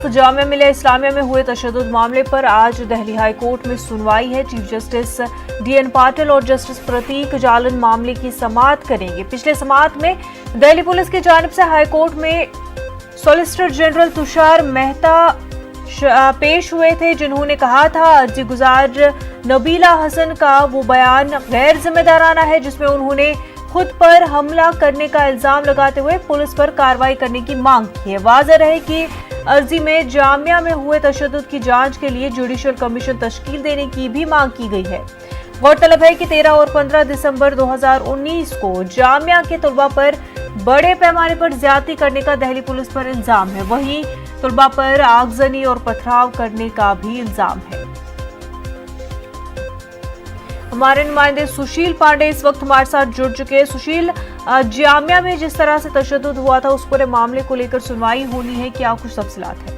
तो जामिया मिलिया इस्लामिया में हुए तशद्दुद मामले पर आज दिल्ली हाई कोर्ट में सुनवाई है। चीफ जस्टिस DN पाटिल और जस्टिस प्रतीक जालन मामले की समाअत करेंगे। पिछले समाअत में दिल्ली पुलिस की जानिब से हाई कोर्ट में सॉलिसिटर जनरल तुषार मेहता पेश हुए थे, जिन्होंने कहा था अर्जी गुजार नबीला हसन का वो बयान गैर जिम्मेदाराना है जिसमें उन्होंने खुद पर हमला करने का इल्जाम लगाते हुए पुलिस पर कार्रवाई करने की मांग की है। वाज़ेह रहे कि अर्जी में जामिया में हुए तशद्दुद की जांच के लिए जुडिशियल कमीशन तश्कील देने की भी मांग की गई है। गौरतलब है कि 13 और 15 दिसंबर 2019 को जामिया के तलबा पर बड़े पैमाने पर ज्यादती करने का दिल्ली पुलिस पर इल्जाम है। वहीं तलबा पर आगजनी और पथराव करने का भी इल्जाम है। हमारे नुमाइंदे सुशील पांडे इस वक्त हमारे साथ जुड़ चुके हैं। सुशील, जामिया में जिस तरह से तशद्दुद हुआ था उस पूरे मामले को लेकर सुनवाई होनी है, क्या कुछ तफसीलात है?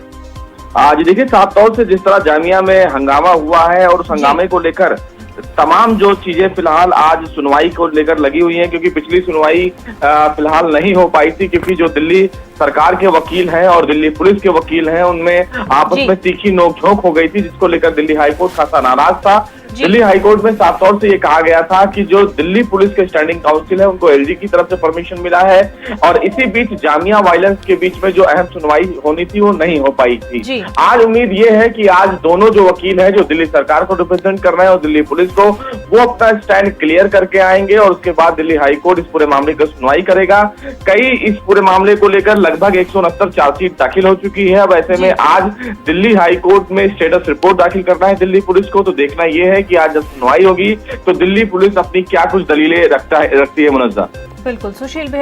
आज देखिए, साफ तौर से जिस तरह जामिया में हंगामा हुआ है और उस हंगामे को लेकर तमाम जो चीजें फिलहाल आज सुनवाई को लेकर लगी हुई हैं, क्योंकि पिछली सुनवाई फिलहाल नहीं हो पाई थी क्योंकि जो दिल्ली सरकार के वकील हैं और दिल्ली पुलिस के वकील हैं उनमें आपस में तीखी नोकझोंक हो गई थी, जिसको लेकर दिल्ली हाईकोर्ट खासा नाराज था। दिल्ली हाईकोर्ट में साफ तौर से ये कहा गया था कि जो दिल्ली पुलिस के स्टैंडिंग काउंसिल है उनको LG की तरफ से परमिशन मिला है और इसी बीच जामिया वायलेंस के बीच में जो अहम सुनवाई होनी थी वो नहीं हो पाई थी। आज उम्मीद ये है कि आज दोनों जो वकील हैं जो दिल्ली सरकार को रिप्रेजेंट कर रहे हैं और दिल्ली पुलिस को, वो अपना स्टैंड क्लियर करके आएंगे और उसके बाद दिल्ली हाईकोर्ट इस पूरे मामले की सुनवाई करेगा। कई इस पूरे मामले को लेकर लगभग 169 चार्जशीट दाखिल हो चुकी है। अब ऐसे में आज दिल्ली हाईकोर्ट में स्टेटस रिपोर्ट दाखिल करना है दिल्ली पुलिस को, तो देखना यह है कि आज जब सुनवाई होगी तो दिल्ली पुलिस अपनी क्या कुछ दलीलें रखती है। मुनज़्ज़ा, बिल्कुल सुशील।